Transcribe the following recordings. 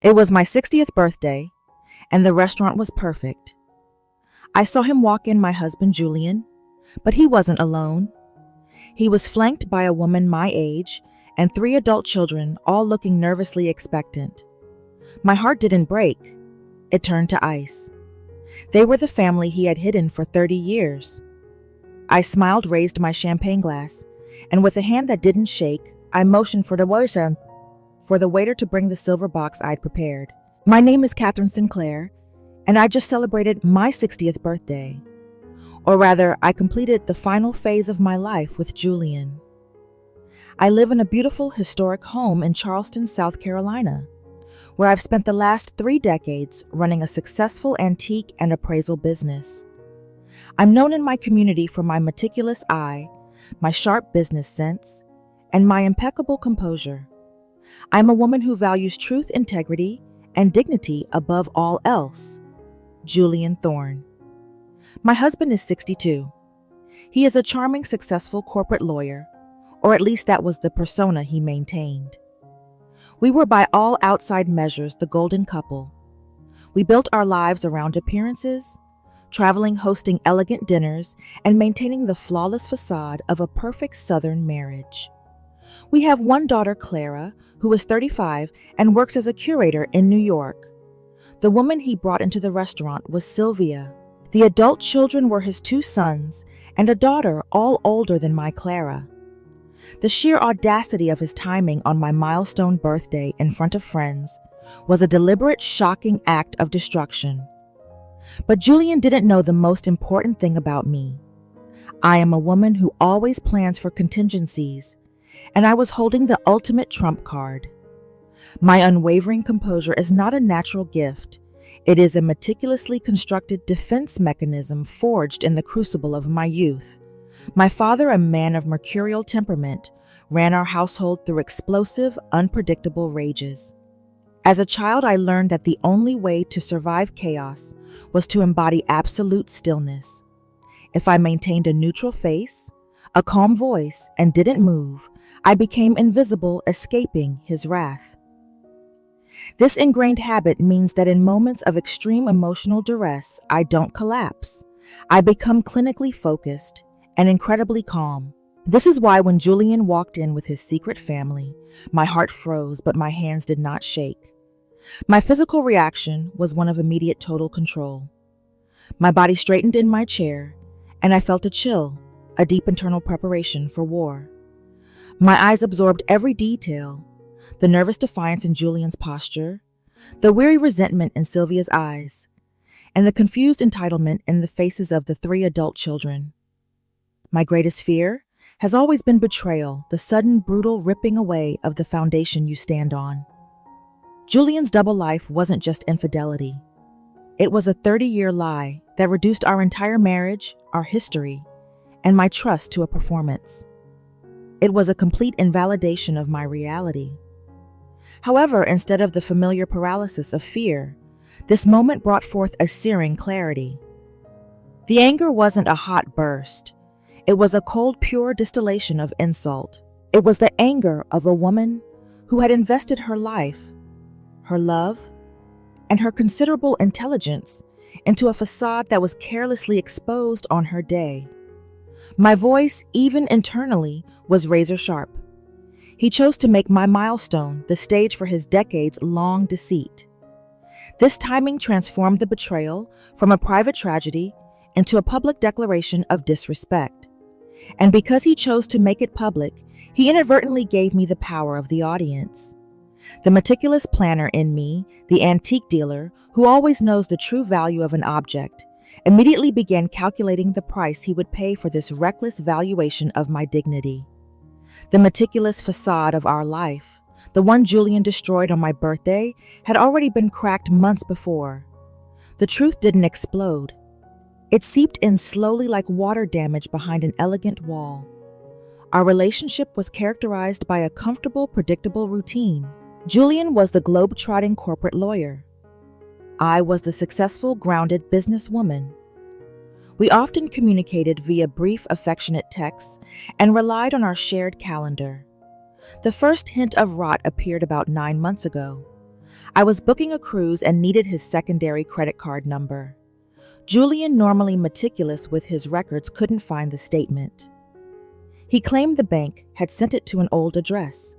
It was my 60th birthday, and the restaurant was perfect. I saw him walk in my husband Julian, but he wasn't alone. He was flanked by a woman my age and 3 adult children, all looking nervously expectant. My heart didn't break. It turned to ice. They were the family he had hidden for 30 years. I smiled, raised my champagne glass, and with a hand that didn't shake, I motioned for the waiter to bring the silver box I'd prepared. My name is Catherine Sinclair, and I just celebrated my 60th birthday. Or rather, I completed the final phase of my life with Julian. I live in a beautiful historic home in Charleston, South Carolina, where I've spent the last 3 decades running a successful antique and appraisal business. I'm known in my community for my meticulous eye, my sharp business sense, and my impeccable composure. I'm a woman who values truth, integrity, and dignity above all else. Julian Thorne. My husband is 62. He is a charming, successful corporate lawyer, or at least that was the persona he maintained. We were by all outside measures the golden couple. We built our lives around appearances, traveling, hosting elegant dinners, and maintaining the flawless facade of a perfect Southern marriage. We have one daughter, Clara, who is 35 and works as a curator in New York. The woman he brought into the restaurant was Sylvia. The adult children were his 2 sons and a daughter, all older than my Clara. The sheer audacity of his timing on my milestone birthday in front of friends was a deliberate, shocking act of destruction. But Julian didn't know the most important thing about me. I am a woman who always plans for contingencies, and I was holding the ultimate trump card. My unwavering composure is not a natural gift. It is a meticulously constructed defense mechanism forged in the crucible of my youth. My father, a man of mercurial temperament, ran our household through explosive, unpredictable rages. As a child, I learned that the only way to survive chaos was to embody absolute stillness. If I maintained a neutral face, a calm voice, and didn't move, I became invisible, escaping his wrath. This ingrained habit means that in moments of extreme emotional duress, I don't collapse. I become clinically focused and incredibly calm. This is why when Julian walked in with his secret family, my heart froze, but my hands did not shake. My physical reaction was one of immediate total control. My body straightened in my chair, and I felt a chill, a deep internal preparation for war. My eyes absorbed every detail, the nervous defiance in Julian's posture, the weary resentment in Sylvia's eyes, and the confused entitlement in the faces of the 3 adult children. My greatest fear has always been betrayal, the sudden, brutal ripping away of the foundation you stand on. Julian's double life wasn't just infidelity. It was a 30-year lie that reduced our entire marriage, our history, and my trust to a performance. It was a complete invalidation of my reality. However, instead of the familiar paralysis of fear, this moment brought forth a searing clarity. The anger wasn't a hot burst. It was a cold, pure distillation of insult. It was the anger of a woman who had invested her life, her love, and her considerable intelligence into a facade that was carelessly exposed on her day. My voice, even internally, was razor sharp. He chose to make my milestone the stage for his decades-long deceit. This timing transformed the betrayal from a private tragedy into a public declaration of disrespect. And because he chose to make it public, he inadvertently gave me the power of the audience. The meticulous planner in me, the antique dealer who always knows the true value of an object, immediately began calculating the price he would pay for this reckless valuation of my dignity. The meticulous facade of our life, the one Julian destroyed on my birthday, had already been cracked months before. The truth didn't explode. It seeped in slowly like water damage behind an elegant wall. Our relationship was characterized by a comfortable, predictable routine. Julian was the globe-trotting corporate lawyer. I was the successful, grounded businesswoman. We often communicated via brief, affectionate texts and relied on our shared calendar. The first hint of rot appeared about 9 months ago. I was booking a cruise and needed his secondary credit card number. Julian, normally meticulous with his records, couldn't find the statement. He claimed the bank had sent it to an old address.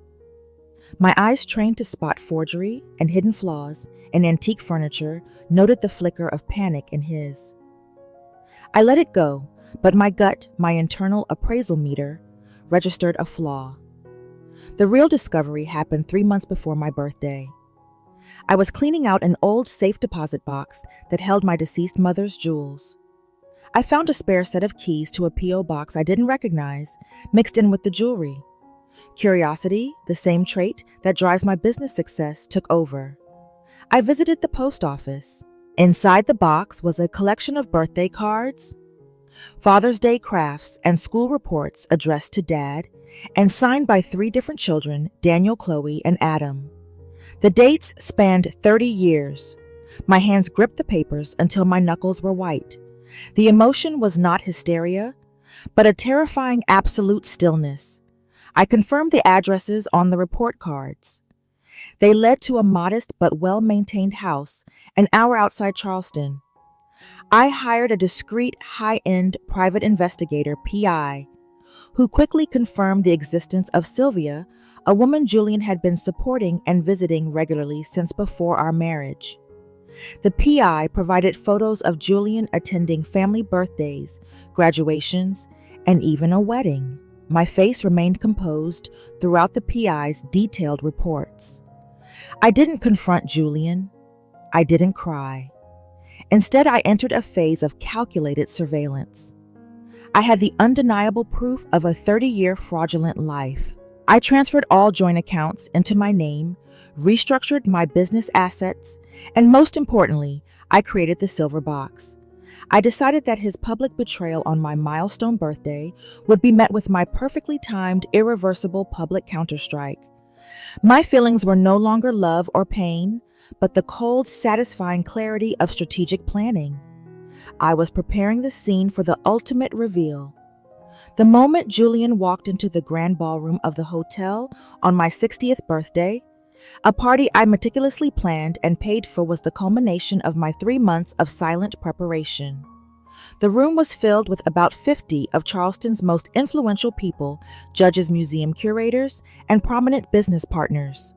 My eyes, trained to spot forgery and hidden flaws in antique furniture, noted the flicker of panic in his. I let it go, but my gut, my internal appraisal meter, registered a flaw. The real discovery happened 3 months before my birthday. I was cleaning out an old safe deposit box that held my deceased mother's jewels. I found a spare set of keys to a P.O. box I didn't recognize, mixed in with the jewelry. Curiosity, the same trait that drives my business success, took over. I visited the post office. Inside the box was a collection of birthday cards, Father's Day crafts, and school reports addressed to Dad and signed by 3 different children, Daniel, Chloe, and Adam. The dates spanned 30 years. My hands gripped the papers until my knuckles were white. The emotion was not hysteria, but a terrifying absolute stillness. I confirmed the addresses on the report cards. They led to a modest but well-maintained house an hour outside Charleston. I hired a discreet, high-end private investigator, PI, who quickly confirmed the existence of Sylvia, a woman Julian had been supporting and visiting regularly since before our marriage. The PI provided photos of Julian attending family birthdays, graduations, and even a wedding. My face remained composed throughout the PI's detailed reports. I didn't confront Julian. I didn't cry. Instead, I entered a phase of calculated surveillance. I had the undeniable proof of a 30-year fraudulent life. I transferred all joint accounts into my name, restructured my business assets, and most importantly, I created the silver box. I decided that his public betrayal on my milestone birthday would be met with my perfectly timed, irreversible public counterstrike. My feelings were no longer love or pain, but the cold, satisfying clarity of strategic planning. I was preparing the scene for the ultimate reveal. The moment Julian walked into the grand ballroom of the hotel on my 60th birthday, a party I meticulously planned and paid for was the culmination of my 3 months of silent preparation. The room was filled with about 50 of Charleston's most influential people, judges, museum curators, and prominent business partners.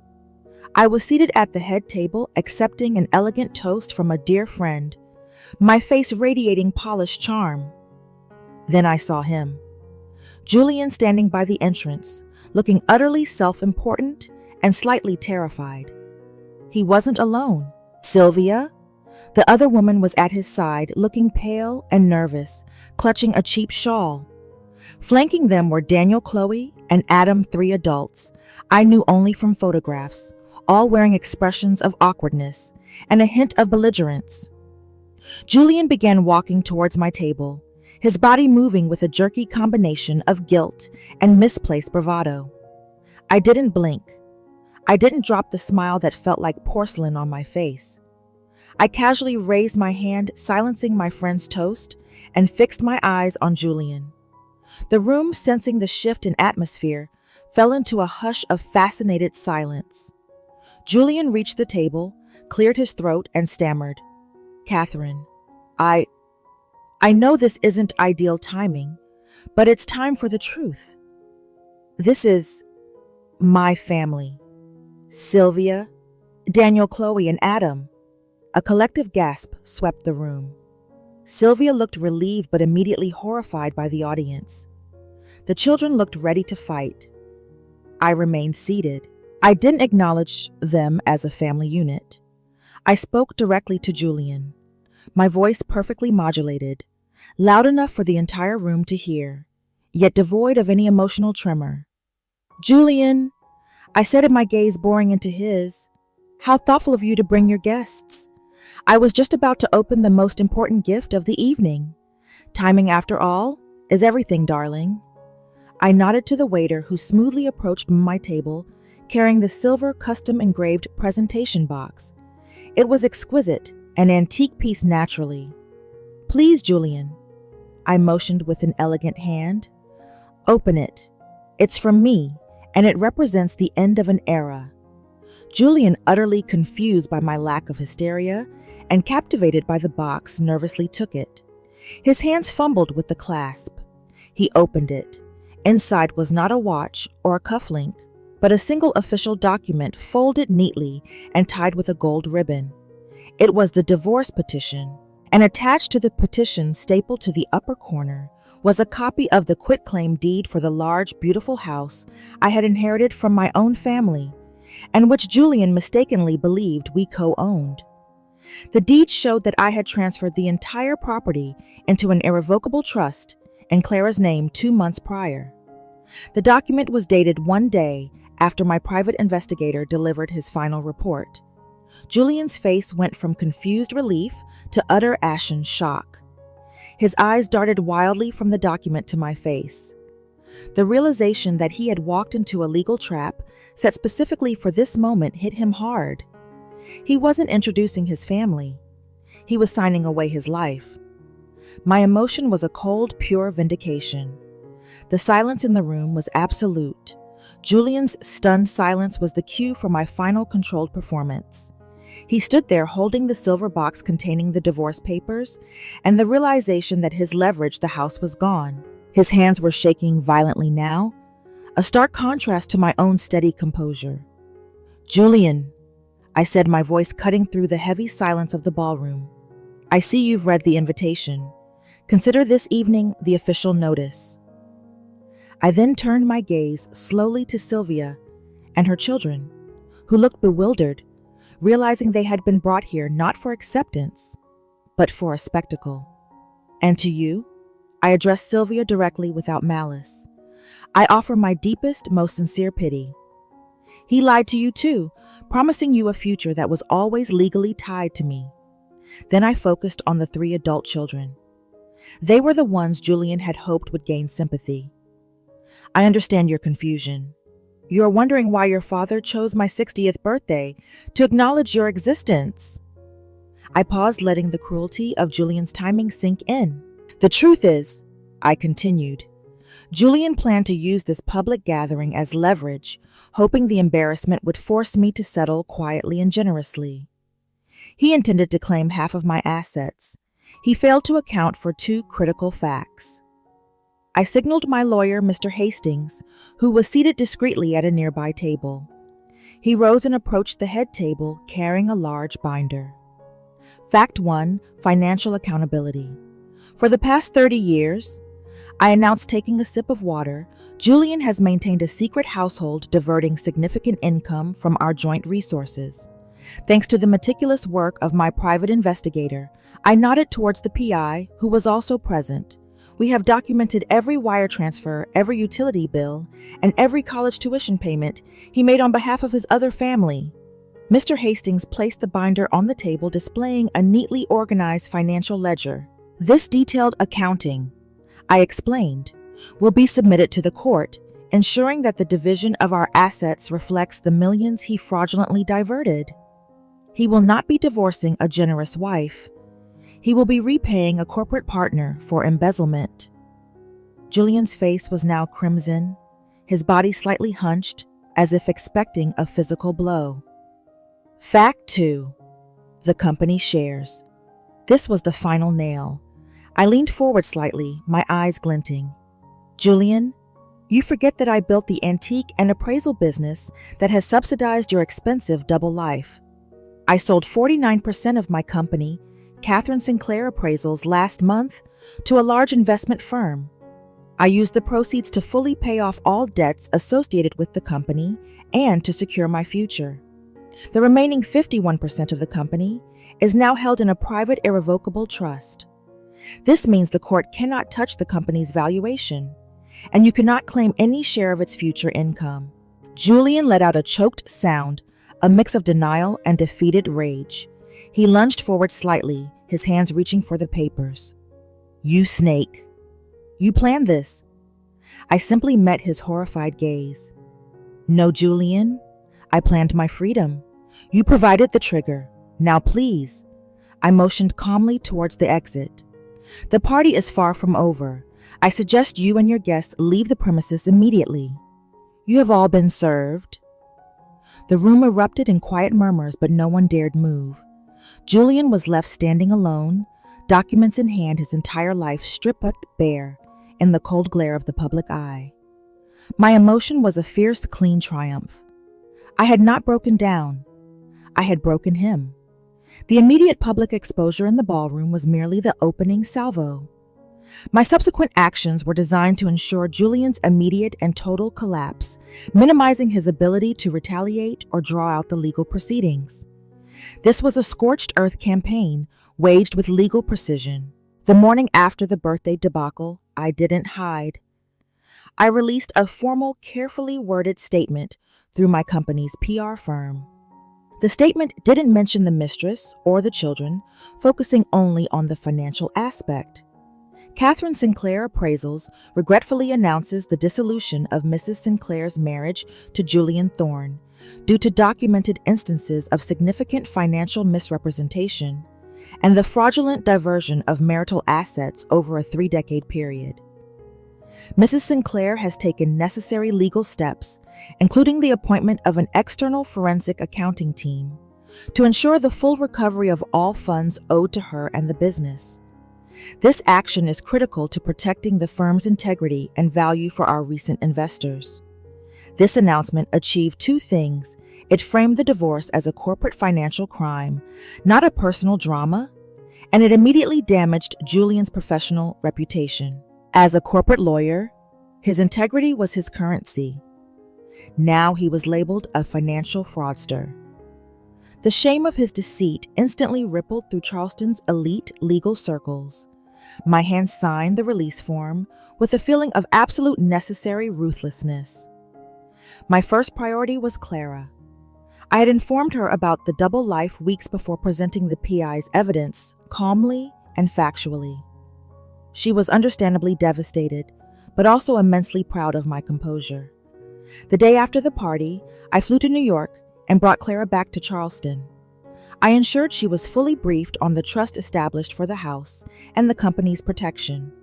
I was seated at the head table, accepting an elegant toast from a dear friend, my face radiating polished charm. Then I saw him. Julian standing by the entrance, looking utterly self-important and slightly terrified. He wasn't alone. Sylvia, the other woman, was at his side, looking pale and nervous, clutching a cheap shawl. Flanking them were Daniel, Chloe, and Adam, 3 adults I knew only from photographs, all wearing expressions of awkwardness and a hint of belligerence. Julian began walking towards my table, his body moving with a jerky combination of guilt and misplaced bravado. I didn't blink. I didn't drop the smile that felt like porcelain on my face. I casually raised my hand, silencing my friend's toast, and fixed my eyes on Julian. The room, sensing the shift in atmosphere, fell into a hush of fascinated silence. Julian reached the table, cleared his throat, and stammered, "Catherine, I know this isn't ideal timing, but it's time for the truth. This is my family. Sylvia, Daniel, Chloe, and Adam." A collective gasp swept the room. Sylvia looked relieved but immediately horrified by the audience. The children looked ready to fight. I remained seated. I didn't acknowledge them as a family unit. I spoke directly to Julian, my voice perfectly modulated, loud enough for the entire room to hear, yet devoid of any emotional tremor. "Julian," I said, my gaze boring into his, "how thoughtful of you to bring your guests. I was just about to open the most important gift of the evening. Timing, after all, is everything, darling." I nodded to the waiter, who smoothly approached my table, carrying the silver custom-engraved presentation box. It was exquisite, an antique piece naturally. "Please, Julian." I motioned with an elegant hand. "Open it. It's from me, and it represents the end of an era." Julian, utterly confused by my lack of hysteria and captivated by the box, nervously took it. His hands fumbled with the clasp. He opened it. Inside was not a watch or a cufflink, but a single official document folded neatly and tied with a gold ribbon. It was the divorce petition, and attached to the petition, stapled to the upper corner, was a copy of the quitclaim deed for the large, beautiful house I had inherited from my own family, and which Julian mistakenly believed we co-owned. The deed showed that I had transferred the entire property into an irrevocable trust in Clara's name 2 months prior. The document was dated 1 day after my private investigator delivered his final report. Julian's face went from confused relief to utter ashen shock. His eyes darted wildly from the document to my face. The realization that he had walked into a legal trap set specifically for this moment hit him hard. He wasn't introducing his family. He was signing away his life. My emotion was a cold, pure vindication. The silence in the room was absolute. Julian's stunned silence was the cue for my final controlled performance. He stood there holding the silver box containing the divorce papers and the realization that his leverage the house was gone. His hands were shaking violently now, a stark contrast to my own steady composure. "Julian," I said, my voice cutting through the heavy silence of the ballroom. "I see you've read the invitation. Consider this evening the official notice." I then turned my gaze slowly to Sylvia and her children, who looked bewildered, realizing they had been brought here not for acceptance, but for a spectacle. "And to you," I addressed Sylvia directly without malice, "I offer my deepest, most sincere pity. He lied to you too, promising you a future that was always legally tied to me." Then I focused on the 3 adult children. They were the ones Julian had hoped would gain sympathy. "I understand your confusion. You are wondering why your father chose my 60th birthday to acknowledge your existence." I paused, letting the cruelty of Julian's timing sink in. "The truth is," I continued, "Julian planned to use this public gathering as leverage, hoping the embarrassment would force me to settle quietly and generously. He intended to claim half of my assets. He failed to account for 2 critical facts." I signaled my lawyer, Mr. Hastings, who was seated discreetly at a nearby table. He rose and approached the head table, carrying a large binder. "Fact 1, financial accountability. For the past 30 years," I announced, taking a sip of water, "Julian has maintained a secret household, diverting significant income from our joint resources. Thanks to the meticulous work of my private investigator," I nodded towards the PI, who was also present. "We have documented every wire transfer, every utility bill, and every college tuition payment he made on behalf of his other family." Mr. Hastings placed the binder on the table, displaying a neatly organized financial ledger. "This detailed accounting," I explained, "will be submitted to the court, ensuring that the division of our assets reflects the millions he fraudulently diverted. He will not be divorcing a generous wife. He will be repaying a corporate partner for embezzlement." Julian's face was now crimson, his body slightly hunched, as if expecting a physical blow. "Fact 2, the company shares." This was the final nail. I leaned forward slightly, my eyes glinting. "Julian, you forget that I built the antique and appraisal business that has subsidized your expensive double life. I sold 49% of my company, Catherine Sinclair Appraisals, last month to a large investment firm. I used the proceeds to fully pay off all debts associated with the company and to secure my future. The remaining 51% of the company is now held in a private irrevocable trust. This means the court cannot touch the company's valuation, and you cannot claim any share of its future income." Julian let out a choked sound, a mix of denial and defeated rage. He lunged forward slightly, his hands reaching for the papers. "You snake. You planned this." I simply met his horrified gaze. "No, Julian. I planned my freedom. You provided the trigger. Now please." I motioned calmly towards the exit. "The party is far from over. I suggest you and your guests leave the premises immediately. You have all been served." The room erupted in quiet murmurs, but no one dared move. Julian was left standing alone, documents in hand, his entire life stripped bare in the cold glare of the public eye. My emotion was a fierce, clean triumph. I had not broken down. I had broken him. The immediate public exposure in the ballroom was merely the opening salvo. My subsequent actions were designed to ensure Julian's immediate and total collapse, minimizing his ability to retaliate or draw out the legal proceedings. This was a scorched earth campaign waged with legal precision. The morning after the birthday debacle, I didn't hide. I released a formal, carefully worded statement through my company's PR firm. The statement didn't mention the mistress or the children, focusing only on the financial aspect. Catherine Sinclair Appraisals regretfully announces the dissolution of Mrs. Sinclair's marriage to Julian Thorne due to documented instances of significant financial misrepresentation and the fraudulent diversion of marital assets over a 3-decade period. Mrs. Sinclair has taken necessary legal steps, including the appointment of an external forensic accounting team, to ensure the full recovery of all funds owed to her and the business. This action is critical to protecting the firm's integrity and value for our recent investors. This announcement achieved 2 things. It framed the divorce as a corporate financial crime, not a personal drama, and it immediately damaged Julian's professional reputation. As a corporate lawyer, his integrity was his currency. Now he was labeled a financial fraudster. The shame of his deceit instantly rippled through Charleston's elite legal circles. My hand signed the release form with a feeling of absolute necessary ruthlessness. My first priority was Clara. I had informed her about the double life weeks before presenting the PI's evidence, calmly and factually. She was understandably devastated, but also immensely proud of my composure. The day after the party, I flew to New York and brought Clara back to Charleston. I ensured she was fully briefed on the trust established for the house and the company's protection.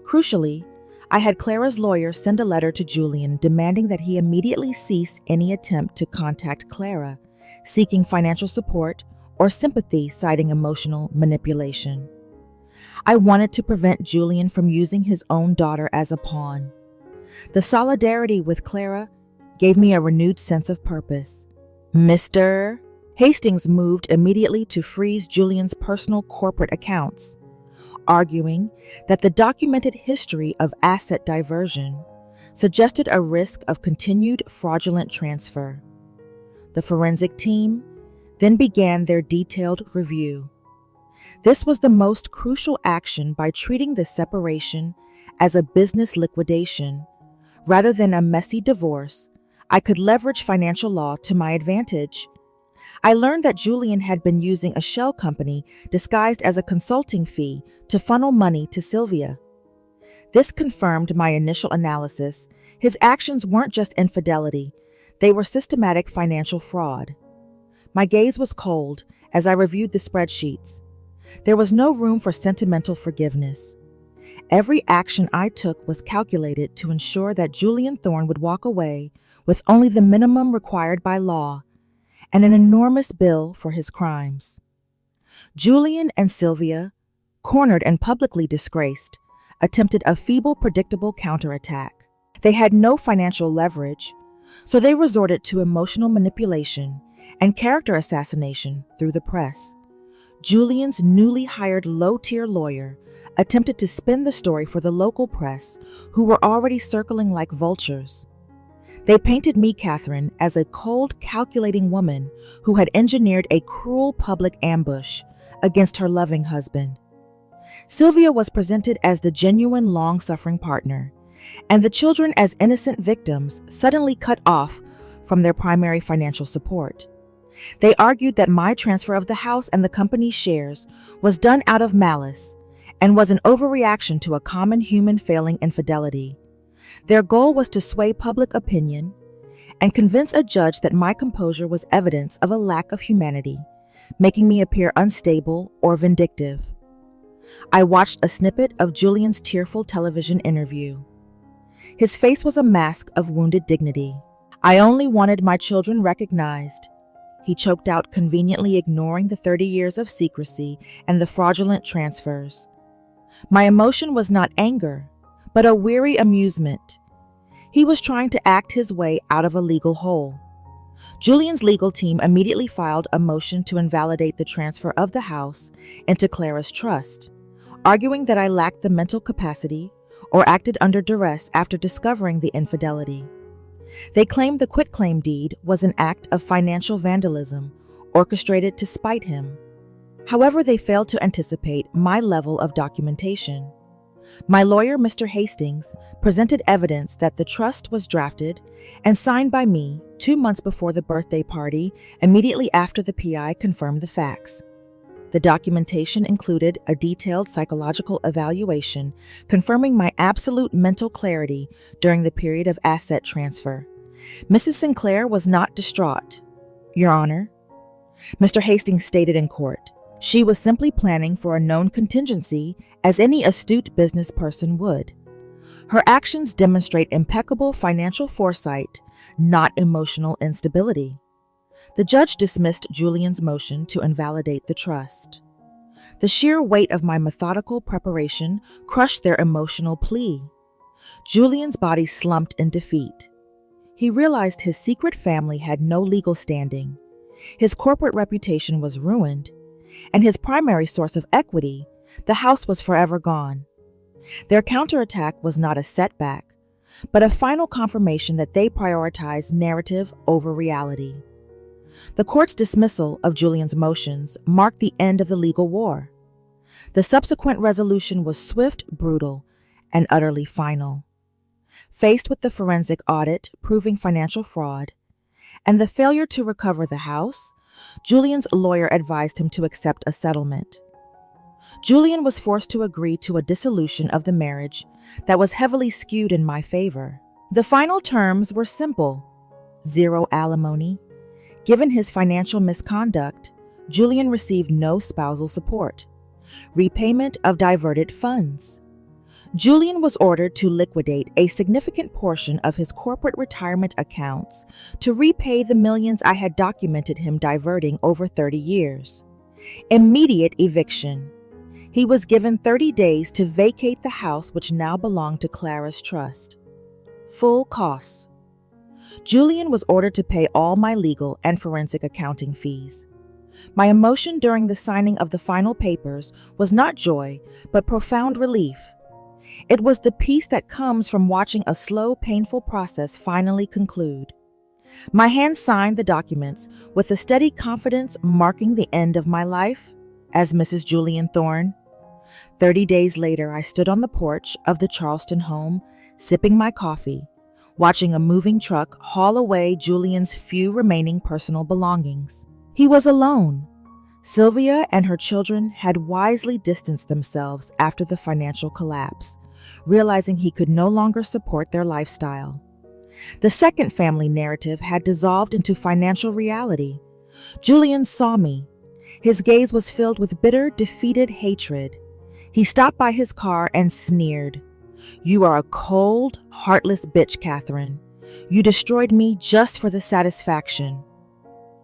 Crucially, I had Clara's lawyer send a letter to Julian demanding that he immediately cease any attempt to contact Clara, seeking financial support or sympathy, citing emotional manipulation. I wanted to prevent Julian from using his own daughter as a pawn. The solidarity with Clara gave me a renewed sense of purpose. Mr. Hastings moved immediately to freeze Julian's personal corporate accounts, arguing that the documented history of asset diversion suggested a risk of continued fraudulent transfer. The forensic team then began their detailed review. This was the most crucial action. By treating the separation as a business liquidation rather than a messy divorce, I could leverage financial law to my advantage. I learned that Julian had been using a shell company disguised as a consulting fee to funnel money to Sylvia. This confirmed my initial analysis. His actions weren't just infidelity, they were systematic financial fraud. My gaze was cold as I reviewed the spreadsheets. There was no room for sentimental forgiveness. Every action I took was calculated to ensure that Julian Thorne would walk away with only the minimum required by law and an enormous bill for his crimes. Julian and Sylvia, cornered and publicly disgraced, attempted a feeble, predictable counterattack. They had no financial leverage, so they resorted to emotional manipulation and character assassination through the press. Julian's newly hired low-tier lawyer attempted to spin the story for the local press, who were already circling like vultures. They painted me, Catherine, as a cold, calculating woman who had engineered a cruel public ambush against her loving husband. Sylvia was presented as the genuine, long-suffering partner, and the children as innocent victims suddenly cut off from their primary financial support. They argued that my transfer of the house and the company's shares was done out of malice and was an overreaction to a common human failing infidelity. Their goal was to sway public opinion and convince a judge that my composure was evidence of a lack of humanity, making me appear unstable or vindictive. I watched a snippet of Julian's tearful television interview. His face was a mask of wounded dignity. I only wanted my children recognized. He choked out, conveniently ignoring the 30 years of secrecy and the fraudulent transfers. My emotion was not anger, but a weary amusement. He was trying to act his way out of a legal hole. Julian's legal team immediately filed a motion to invalidate the transfer of the house into Clara's trust, arguing that I lacked the mental capacity or acted under duress after discovering the infidelity. They claimed the quitclaim deed was an act of financial vandalism orchestrated to spite him. However, they failed to anticipate my level of documentation. My lawyer, Mr. Hastings, presented evidence that the trust was drafted and signed by me 2 months before the birthday party, immediately after the PI confirmed the facts. The documentation included a detailed psychological evaluation confirming my absolute mental clarity during the period of asset transfer. Mrs. Sinclair was not distraught, Your Honor. Mr. Hastings stated in court, she was simply planning for a known contingency, as any astute business person would. Her actions demonstrate impeccable financial foresight, not emotional instability. The judge dismissed Julian's motion to invalidate the trust. The sheer weight of my methodical preparation crushed their emotional plea. Julian's body slumped in defeat. He realized his secret family had no legal standing. His corporate reputation was ruined, and his primary source of equity, the house, was forever gone. Their counterattack was not a setback, but a final confirmation that they prioritized narrative over reality. The court's dismissal of Julian's motions marked the end of the legal war. The subsequent resolution was swift, brutal, and utterly final. Faced with the forensic audit proving financial fraud and the failure to recover the house, Julian's lawyer advised him to accept a settlement. Julian was forced to agree to a dissolution of the marriage that was heavily skewed in my favor. The final terms were simple: 0 alimony. Given his financial misconduct, Julian received no spousal support. Repayment of diverted funds. Julian was ordered to liquidate a significant portion of his corporate retirement accounts to repay the millions I had documented him diverting over 30 years. Immediate eviction. He was given 30 days to vacate the house, which now belonged to Clara's trust. Full costs. Julian was ordered to pay all my legal and forensic accounting fees. My emotion during the signing of the final papers was not joy, but profound relief. It was the peace that comes from watching a slow, painful process finally conclude. My hand signed the documents with a steady confidence marking the end of my life as Mrs. Julian Thorne. 30 days later, I stood on the porch of the Charleston home, sipping my coffee, watching a moving truck haul away Julian's few remaining personal belongings. He was alone. Sylvia and her children had wisely distanced themselves after the financial collapse, realizing he could no longer support their lifestyle. The second family narrative had dissolved into financial reality. Julian saw me. His gaze was filled with bitter, defeated hatred. He stopped by his car and sneered. "You are a cold, heartless bitch, Catherine. You destroyed me just for the satisfaction."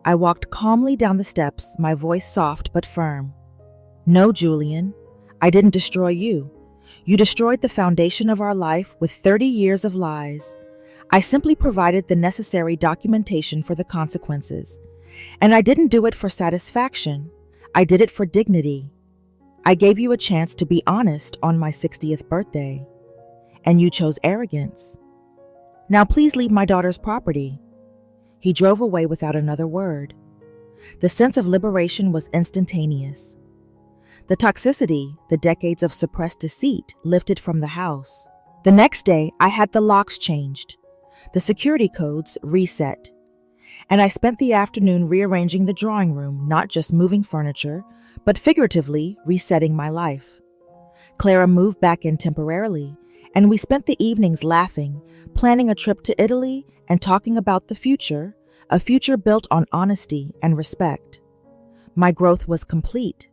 I walked calmly down the steps, my voice soft but firm. "No, Julian, I didn't destroy you. You destroyed the foundation of our life with 30 years of lies. I simply provided the necessary documentation for the consequences. And I didn't do it for satisfaction. I did it for dignity. I gave you a chance to be honest on my 60th birthday. And you chose arrogance. Now please leave my daughter's property." He drove away without another word. The sense of liberation was instantaneous. The toxicity, the decades of suppressed deceit, lifted from the house. The next day, I had the locks changed, the security codes reset, and I spent the afternoon rearranging the drawing room, not just moving furniture, but figuratively resetting my life. Clara moved back in temporarily, and we spent the evenings laughing, planning a trip to Italy and talking about the future, a future built on honesty and respect. My growth was complete.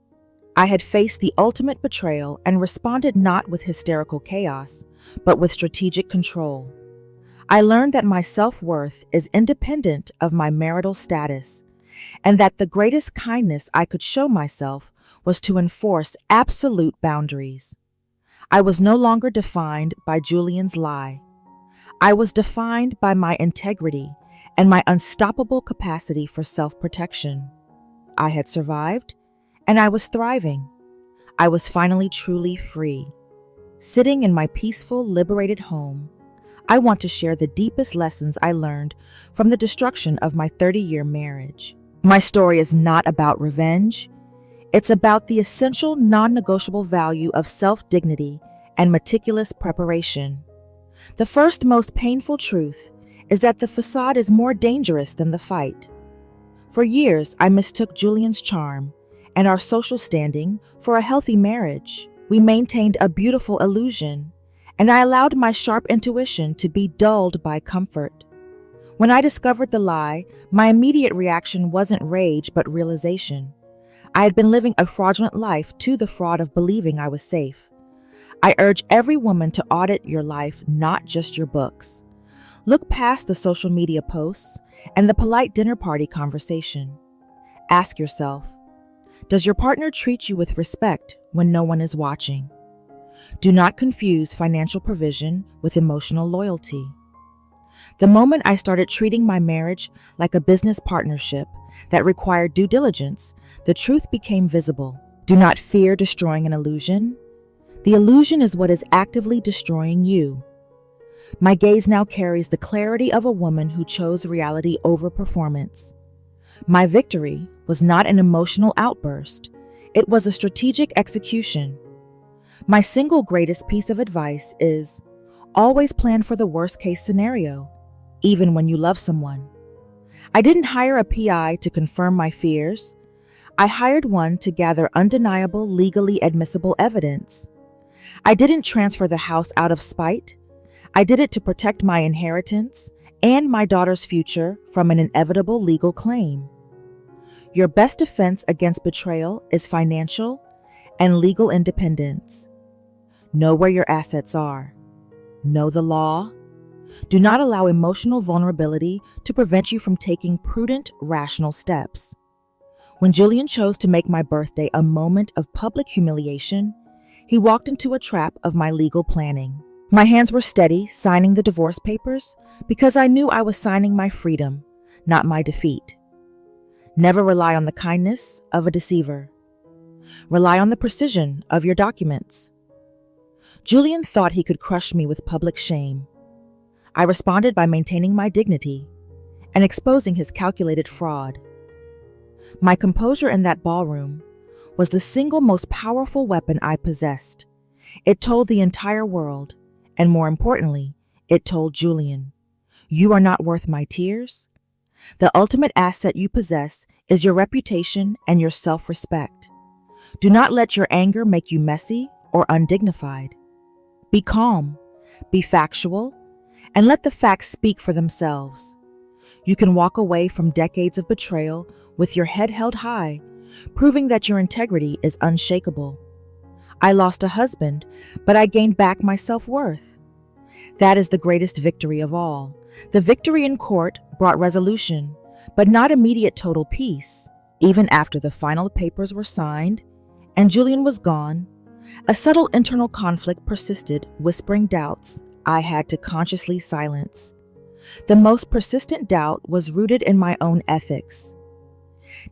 I had faced the ultimate betrayal and responded not with hysterical chaos, but with strategic control. I learned that my self-worth is independent of my marital status, and that the greatest kindness I could show myself was to enforce absolute boundaries. I was no longer defined by Julian's lie. I was defined by my integrity and my unstoppable capacity for self-protection. I had survived, and I was thriving. I was finally truly free. Sitting in my peaceful, liberated home, I want to share the deepest lessons I learned from the destruction of my 30-year marriage. My story is not about revenge. It's about the essential, non-negotiable value of self-dignity and meticulous preparation. The first, most painful truth is that the facade is more dangerous than the fight. For years, I mistook Julian's charm and our social standing for a healthy marriage. We maintained a beautiful illusion, and I allowed my sharp intuition to be dulled by comfort. When I discovered the lie, my immediate reaction wasn't rage but realization. I had been living a fraudulent life to the fraud of believing I was safe. I urge every woman to audit your life, not just your books. Look past the social media posts and the polite dinner party conversation. Ask yourself, does your partner treat you with respect when no one is watching? Do not confuse financial provision with emotional loyalty. The moment I started treating my marriage like a business partnership that required due diligence, the truth became visible. Do not fear destroying an illusion. The illusion is what is actively destroying you. My gaze now carries the clarity of a woman who chose reality over performance. My victory was not an emotional outburst. It was a strategic execution. My single greatest piece of advice is always plan for the worst-case scenario, even when you love someone. I didn't hire a PI to confirm my fears. I hired one to gather undeniable, legally admissible evidence. I didn't transfer the house out of spite. I did it to protect my inheritance and my daughter's future from an inevitable legal claim. Your best defense against betrayal is financial and legal independence. Know where your assets are. Know the law. Do not allow emotional vulnerability to prevent you from taking prudent, rational steps. When Julian chose to make my birthday a moment of public humiliation, he walked into a trap of my legal planning. My hands were steady, signing the divorce papers, because I knew I was signing my freedom, not my defeat. Never rely on the kindness of a deceiver. Rely on the precision of your documents. Julian thought he could crush me with public shame. I responded by maintaining my dignity and exposing his calculated fraud. My composure in that ballroom was the single most powerful weapon I possessed. It told the entire world, and more importantly, it told Julian, you are not worth my tears. The ultimate asset you possess is your reputation and your self-respect. Do not let your anger make you messy or undignified. Be calm, be factual, and let the facts speak for themselves. You can walk away from decades of betrayal with your head held high, proving that your integrity is unshakable. I lost a husband, but I gained back my self-worth. That is the greatest victory of all. The victory in court brought resolution, but not immediate total peace. Even after the final papers were signed and Julian was gone, a subtle internal conflict persisted, whispering doubts I had to consciously silence. The most persistent doubt was rooted in my own ethics.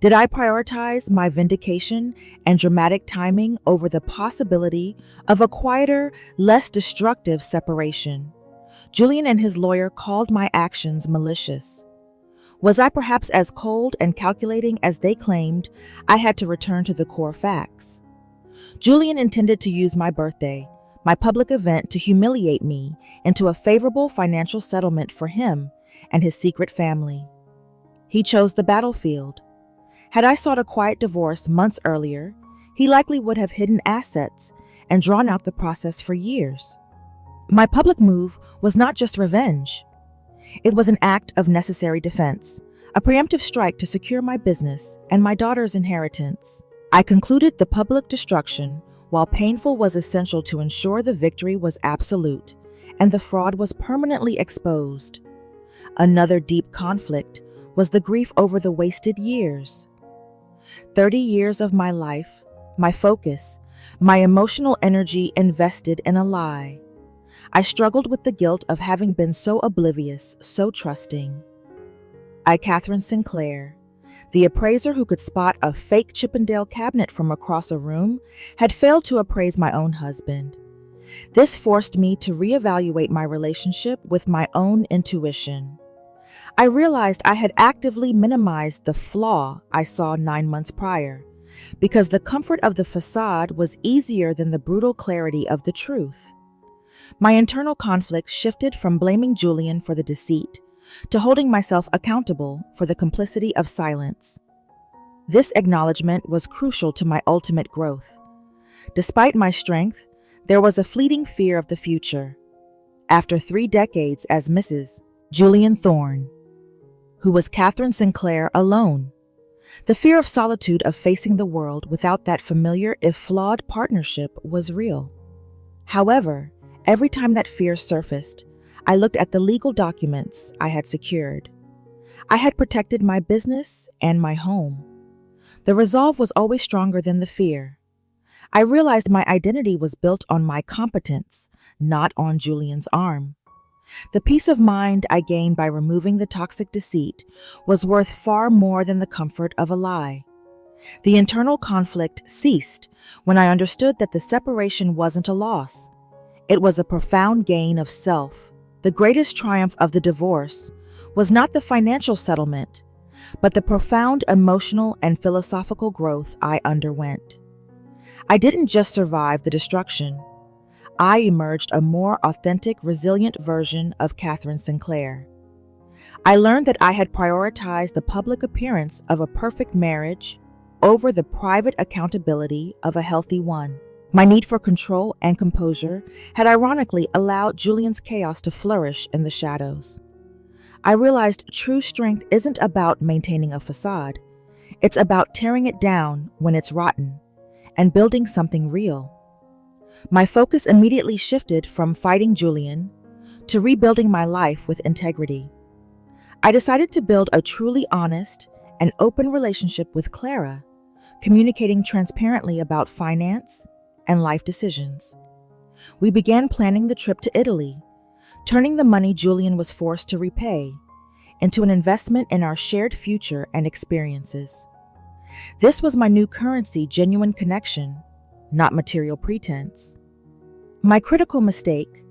Did I prioritize my vindication and dramatic timing over the possibility of a quieter, less destructive separation? Julian and his lawyer called my actions malicious. Was I perhaps as cold and calculating as they claimed? I had to return to the core facts. Julian intended to use my birthday, my public event, to humiliate me into a favorable financial settlement for him and his secret family. He chose the battlefield. Had I sought a quiet divorce months earlier, he likely would have hidden assets and drawn out the process for years. My public move was not just revenge. It was an act of necessary defense, a preemptive strike to secure my business and my daughter's inheritance. I concluded the public destruction, while painful, was essential to ensure the victory was absolute, and the fraud was permanently exposed. Another deep conflict was the grief over the wasted years. 30 years of my life, my focus, my emotional energy invested in a lie. I struggled with the guilt of having been so oblivious, so trusting. Catherine Sinclair, the appraiser who could spot a fake Chippendale cabinet from across a room, had failed to appraise my own husband. This forced me to reevaluate my relationship with my own intuition. I realized I had actively minimized the flaw I saw 9 months prior, because the comfort of the facade was easier than the brutal clarity of the truth. My internal conflict shifted from blaming Julian for the deceit to holding myself accountable for the complicity of silence. This acknowledgement was crucial to my ultimate growth. Despite my strength, there was a fleeting fear of the future. After 3 decades as Mrs. Julian Thorne, who was Catherine Sinclair alone, the fear of solitude of facing the world without that familiar, if flawed, partnership was real. However, every time that fear surfaced, I looked at the legal documents I had secured. I had protected my business and my home. The resolve was always stronger than the fear. I realized my identity was built on my competence, not on Julian's arm. The peace of mind I gained by removing the toxic deceit was worth far more than the comfort of a lie. The internal conflict ceased when I understood that the separation wasn't a loss. It was a profound gain of self. The greatest triumph of the divorce was not the financial settlement, but the profound emotional and philosophical growth I underwent. I didn't just survive the destruction. I emerged a more authentic, resilient version of Catherine Sinclair. I learned that I had prioritized the public appearance of a perfect marriage over the private accountability of a healthy one. My need for control and composure had ironically allowed Julian's chaos to flourish in the shadows. I realized true strength isn't about maintaining a facade. It's about tearing it down when it's rotten and building something real. My focus immediately shifted from fighting Julian to rebuilding my life with integrity. I decided to build a truly honest and open relationship with Clara, communicating transparently about finance and life decisions. We began planning the trip to Italy, turning the money Julian was forced to repay into an investment in our shared future and experiences. This was my new currency, genuine connection, not material pretense. My critical mistake,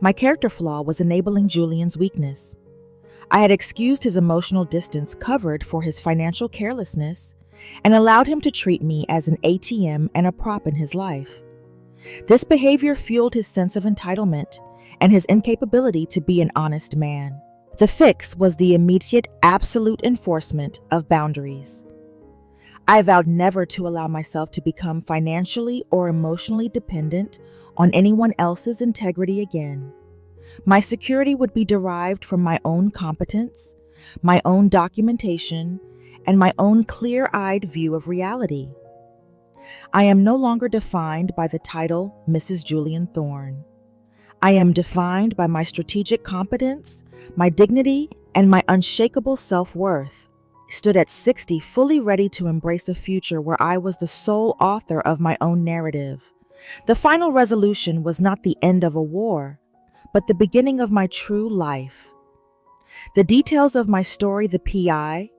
my character flaw, was enabling Julian's weakness. I had excused his emotional distance, covered for his financial carelessness, and allowed him to treat me as an ATM and a prop in his life. This behavior fueled his sense of entitlement and his incapability to be an honest man. The fix was the immediate, absolute enforcement of boundaries. I vowed never to allow myself to become financially or emotionally dependent on anyone else's integrity again. My security would be derived from my own competence, my own documentation, and my own clear-eyed view of reality. I am no longer defined by the title Mrs. Julian Thorne. I am defined by my strategic competence, my dignity, and my unshakable self-worth. I stood at 60, fully ready to embrace a future where I was the sole author of my own narrative. The final resolution was not the end of a war, but the beginning of my true life. The details of my story, the PI,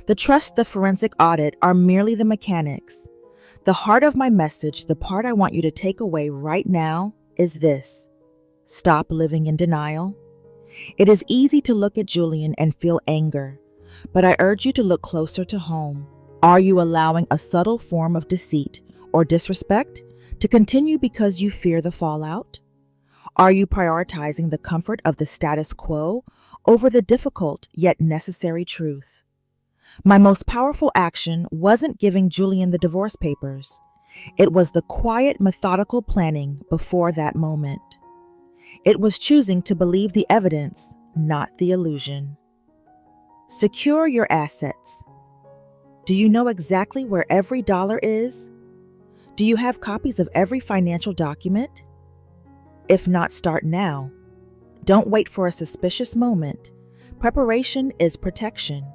the trust, the forensic audit, are merely the mechanics. The heart of my message, the part I want you to take away right now, is this: stop living in denial. It is easy to look at Julian and feel anger, but I urge you to look closer to home. Are you allowing a subtle form of deceit or disrespect to continue because you fear the fallout? Are you prioritizing the comfort of the status quo over the difficult yet necessary truth? My most powerful action wasn't giving Julian the divorce papers. It was the quiet, methodical planning before that moment. It was choosing to believe the evidence, not the illusion. Secure your assets. Do you know exactly where every dollar is? Do you have copies of every financial document? If not, start now. Don't wait for a suspicious moment. Preparation is protection.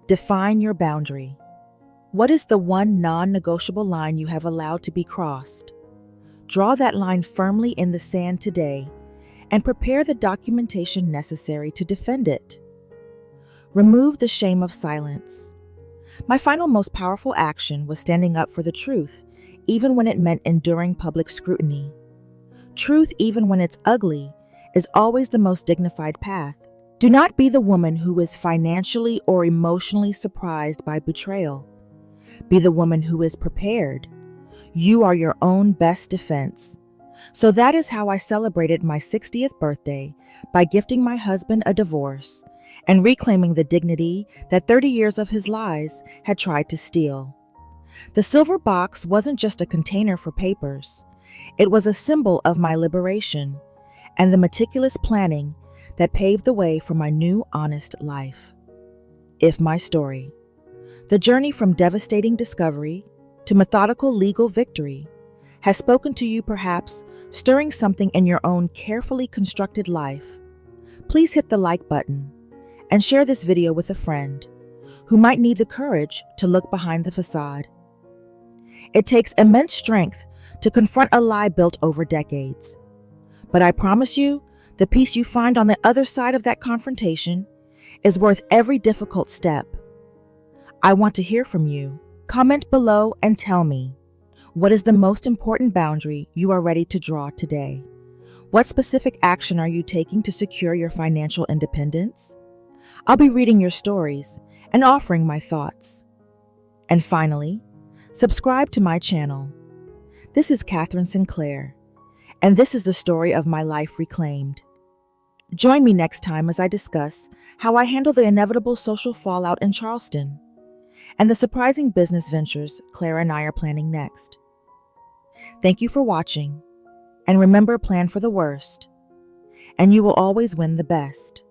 Define your boundary. What is the one non-negotiable line you have allowed to be crossed? Draw that line firmly in the sand today and prepare the documentation necessary to defend it. Remove the shame of silence. My final most powerful action was standing up for the truth, even when it meant enduring public scrutiny. Truth, even when it's ugly, is always the most dignified path. Do not be the woman who is financially or emotionally surprised by betrayal. Be the woman who is prepared. You are your own best defense. So that is how I celebrated my 60th birthday, by gifting my husband a divorce and reclaiming the dignity that 30 years of his lies had tried to steal. The silver box wasn't just a container for papers. It was a symbol of my liberation and the meticulous planning that paved the way for my new honest life. If my story, the journey from devastating discovery to methodical legal victory, has spoken to you, perhaps stirring something in your own carefully constructed life, please hit the like button and share this video with a friend who might need the courage to look behind the facade. It takes immense strength to confront a lie built over decades. But I promise you, the peace you find on the other side of that confrontation is worth every difficult step. I want to hear from you. Comment below and tell me, what is the most important boundary you are ready to draw today? What specific action are you taking to secure your financial independence? I'll be reading your stories and offering my thoughts. And finally, subscribe to my channel. This is Catherine Sinclair, and this is the story of my life reclaimed. Join me next time as I discuss how I handle the inevitable social fallout in Charleston and the surprising business ventures Claire and I are planning next. Thank you for watching, and remember, plan for the worst, and you will always win the best.